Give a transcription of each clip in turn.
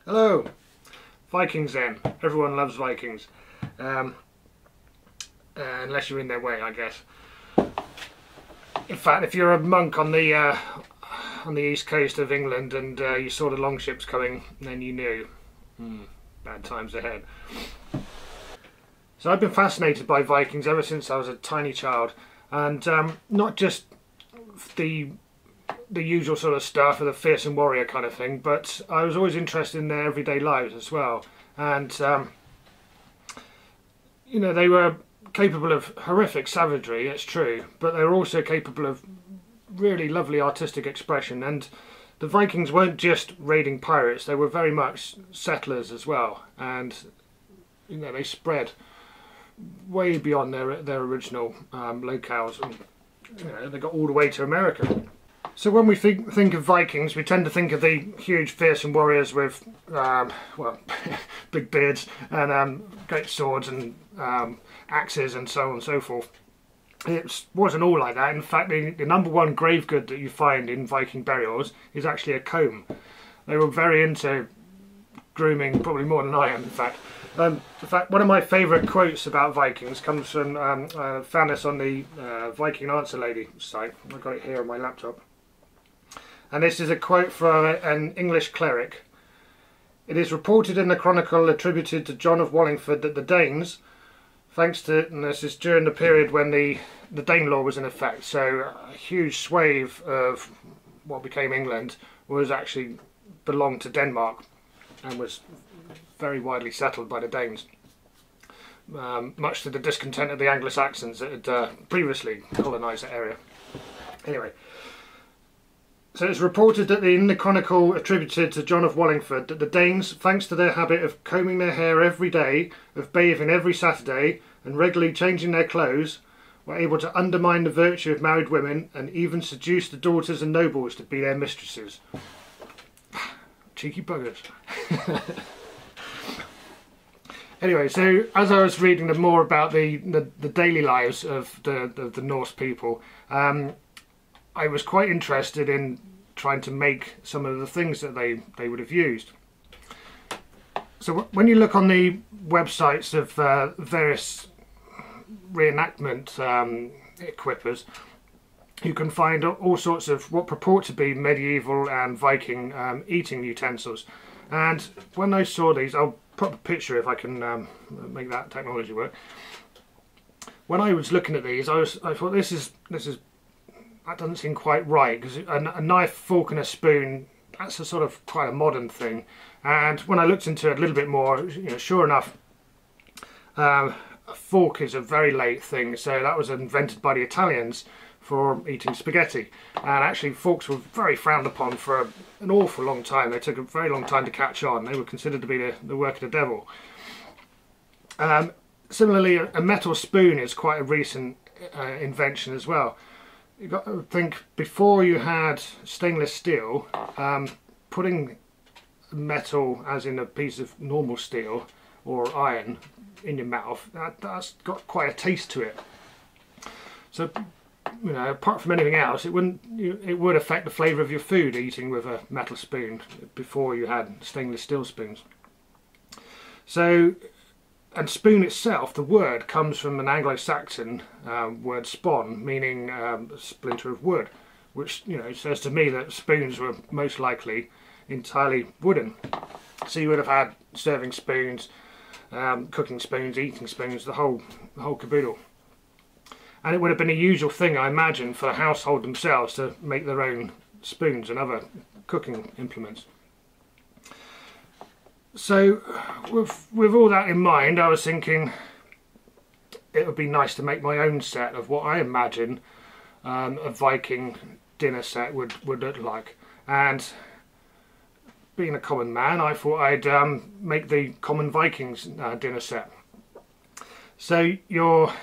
Hello! Vikings then. Everyone loves Vikings. Unless you're in their way, I guess. In fact, if you're a monk on the east coast of England and you saw the longships coming, then you knew. Bad times ahead. So I've been fascinated by Vikings ever since I was a tiny child, and not just the usual sort of stuff of the fearsome warrior kind of thing, but I was always interested in their everyday lives as well. And you know, they were capable of horrific savagery, it's true, but they were also capable of really lovely artistic expression. And the Vikings weren't just raiding pirates, they were very much settlers as well, and you know, they spread way beyond their original locales, and you know, they got all the way to America. So when we think of Vikings, we tend to think of the huge fearsome warriors with well, big beards and great swords and axes and so on and so forth. It wasn't all like that. In fact, the number one grave good that you find in Viking burials is actually a comb. They were very into grooming, probably more than I am, in fact. In fact, one of my favourite quotes about Vikings comes from, I found this on the Viking Answer Lady site. I've got it here on my laptop. And this is a quote from an English cleric. "It is reported in the chronicle attributed to John of Wallingford that the Danes, thanks to," and this is during the period when the Dane law was in effect, so a huge swathe of what became England was actually belonged to Denmark and was very widely settled by the Danes, much to the discontent of the Anglo-Saxons that had previously colonised the area. Anyway, so it's reported that in the chronicle attributed to John of Wallingford that the Danes, thanks to their habit of combing their hair every day, of bathing every Saturday, and regularly changing their clothes, were able to undermine the virtue of married women and even seduce the daughters and nobles to be their mistresses. Cheeky buggers. Anyway, so as I was reading more about the daily lives of the Norse people, I was quite interested in trying to make some of the things that they would have used. So when you look on the websites of various reenactment equippers, you can find all sorts of what purport to be medieval and Viking eating utensils. And when I saw these, I'll put a picture if I can make that technology work. When I was looking at these, I thought this is that doesn't seem quite right, because a knife, fork and a spoon, that's a sort of quite a modern thing. And when I looked into it a little bit more, you know, sure enough, a fork is a very late thing. So that was invented by the Italians for eating spaghetti, and actually forks were very frowned upon for an awful long time. They took a very long time to catch on. They were considered to be the work of the devil. Similarly, a metal spoon is quite a recent invention as well. You've got to think, before you had stainless steel, putting metal, as in a piece of normal steel or iron, in your mouth, that's got quite a taste to it. So, you know, apart from anything else, it would affect the flavour of your food, eating with a metal spoon before you had stainless steel spoons. So, and spoon itself, the word comes from an Anglo-Saxon word spon, meaning a splinter of wood, which, you know, says to me that spoons were most likely entirely wooden. So you would have had serving spoons, cooking spoons, eating spoons, the whole caboodle. And it would have been a usual thing, I imagine, for the household themselves to make their own spoons and other cooking implements. So, with all that in mind, I was thinking it would be nice to make my own set of what I imagine a Viking dinner set would look like. And being a common man, I thought I'd make the common Vikings dinner set. So your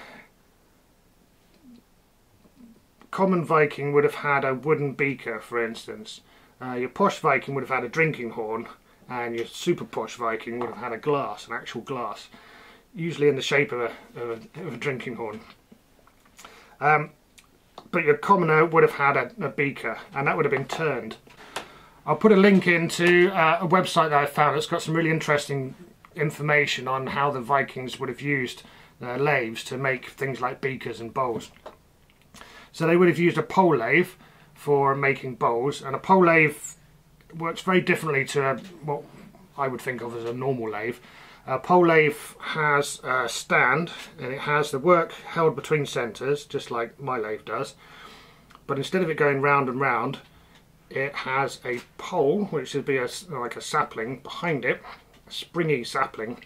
common Viking would have had a wooden beaker, for instance. Your posh Viking would have had a drinking horn, and your super posh Viking would have had a glass, an actual glass, usually in the shape of a drinking horn. But your commoner would have had a beaker, and that would have been turned. I'll put a link into a website that I found that's got some really interesting information on how the Vikings would have used their lathes to make things like beakers and bowls. So they would have used a pole lathe for making bowls, and a pole lathe works very differently to what I would think of as a normal lathe. A pole lathe has a stand, and it has the work held between centres, just like my lathe does, but instead of it going round and round, it has a pole, which would be like a sapling behind it, a springy sapling,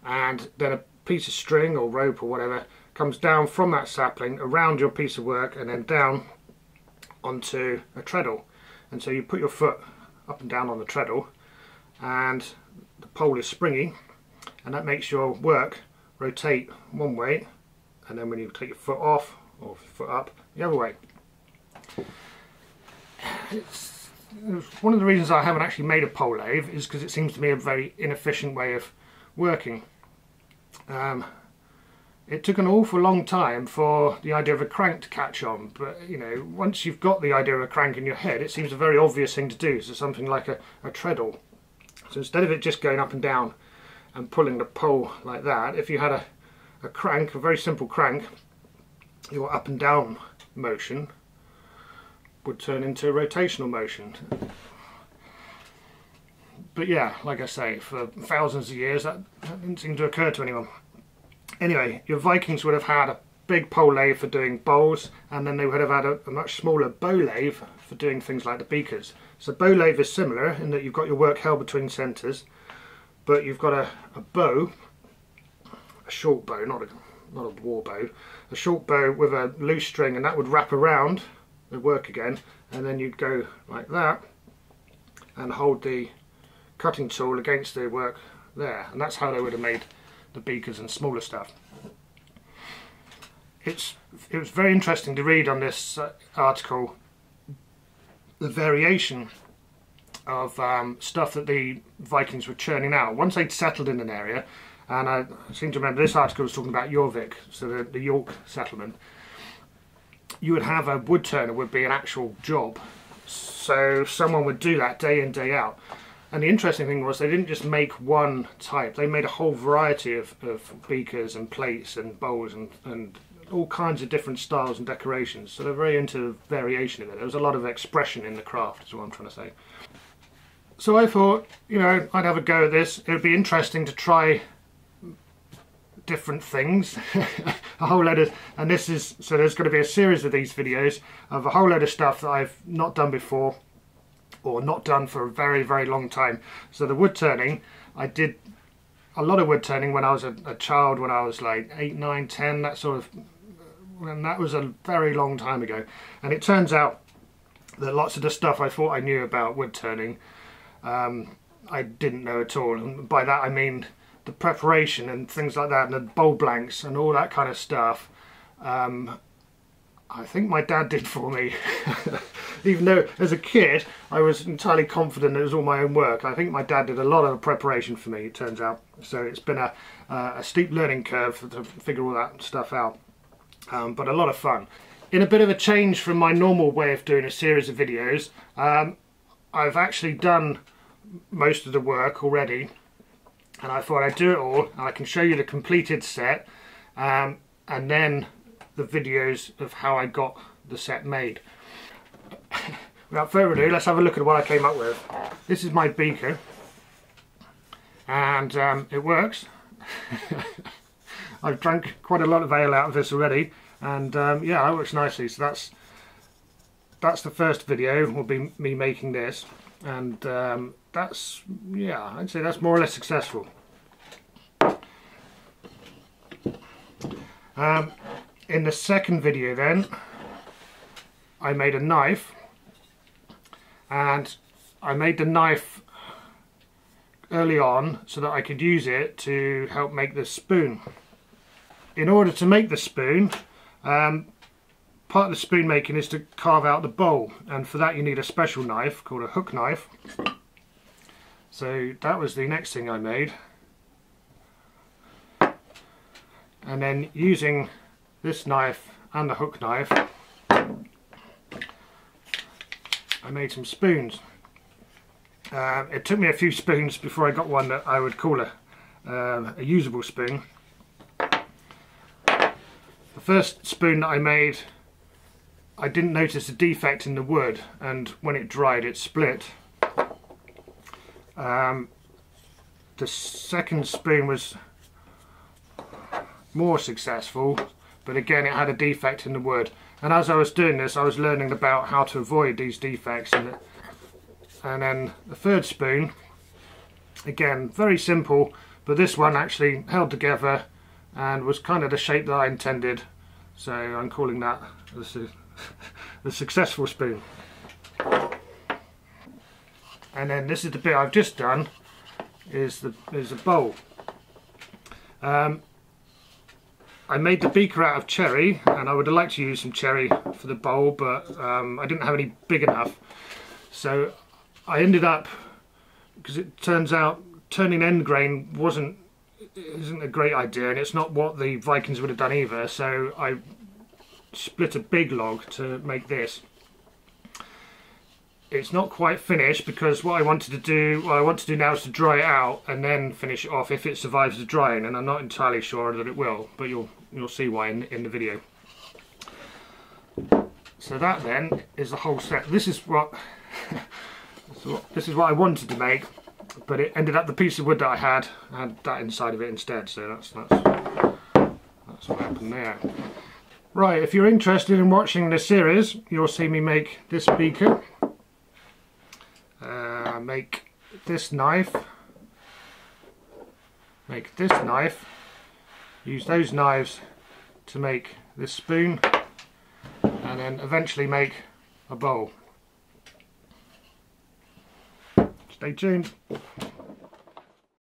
and then a piece of string or rope or whatever comes down from that sapling around your piece of work and then down onto a treadle. And so you put your foot up and down on the treadle, and the pole is springy, and that makes your work rotate one way, and then when you take your foot off or foot up, the other way. It's one of the reasons I haven't actually made a pole lathe is because it seems to me a very inefficient way of working. It took an awful long time for the idea of a crank to catch on, but you know, once you've got the idea of a crank in your head, it seems a very obvious thing to do. So something like a treadle. So instead of it just going up and down and pulling the pole like that, if you had a crank, a very simple crank, your up and down motion would turn into a rotational motion. But yeah, like I say, for thousands of years that didn't seem to occur to anyone. Anyway, your Vikings would have had a big pole lathe for doing bowls, and then they would have had a much smaller bow lathe for doing things like the beakers. So bow lathe is similar in that you've got your work held between centres, but you've got a bow, a short bow, not a war bow, a short bow with a loose string, and that would wrap around the work again, and then you'd go like that and hold the cutting tool against the work there, and that's how they would have made the beakers and smaller stuff. It was very interesting to read on this article the variation of stuff that the Vikings were churning out once they'd settled in an area. And I seem to remember this article was talking about Jorvik, so the York settlement. You would have a wood turner would be an actual job, so someone would do that day in, day out. And the interesting thing was they didn't just make one type, they made a whole variety of beakers and plates and bowls and all kinds of different styles and decorations. So they're very into variation of it. There was a lot of expression in the craft, is what I'm trying to say. So I thought, you know, I'd have a go at this. It would be interesting to try different things. A whole load of, and this is, so there's going to be a series of these videos of a whole load of stuff that I've not done before, or not done for a very, very long time. So the wood turning, I did a lot of wood turning when I was a child, when I was like 8, 9, 10, that sort of, and that was a very long time ago. And it turns out that lots of the stuff I thought I knew about wood turning, I didn't know at all. And by that I mean the preparation and things like that, and the bowl blanks and all that kind of stuff. I think my dad did for me. Even though as a kid I was entirely confident it was all my own work, I think my dad did a lot of the preparation for me, it turns out. So it's been a steep learning curve to figure all that stuff out, but a lot of fun. In a bit of a change from my normal way of doing a series of videos, I've actually done most of the work already, and I thought I'd do it all and I can show you the completed set, and then the videos of how I got the set made. Without further ado, let's have a look at what I came up with. This is my beaker, and it works. I've drank quite a lot of ale out of this already, and yeah, it works nicely. So that's the first video, will be me making this, and that's, yeah, I'd say that's more or less successful. In the second video then, I made a knife, and I made the knife early on so that I could use it to help make the spoon. In order to make the spoon, part of the spoon making is to carve out the bowl, and for that you need a special knife called a hook knife. So that was the next thing I made, and then using this knife and the hook knife I made some spoons. It took me a few spoons before I got one that I would call a usable spoon. The first spoon that I made, I didn't notice a defect in the wood, and when it dried it split. The second spoon was more successful, but again it had a defect in the wood, and as I was doing this I was learning about how to avoid these defects. And then the third spoon, again very simple, but this one actually held together and was kind of the shape that I intended, so I'm calling that the successful spoon. And then this is the bit I've just done, is the bowl. I made the beaker out of cherry, and I would have liked to use some cherry for the bowl, but I didn't have any big enough. So I ended up, because it turns out turning end grain isn't a great idea, and it's not what the Vikings would have done either, so I split a big log to make this. It's not quite finished because what I want to do now is to dry it out and then finish it off if it survives the drying, and I'm not entirely sure that it will, but you'll see why in the video. So that then is the whole set. This is what I wanted to make, but it ended up the piece of wood that I had that inside of it instead. So that's what happened there. Right, if you're interested in watching this series, you'll see me make this beaker. Make this knife, use those knives to make this spoon, and then eventually make a bowl. Stay tuned.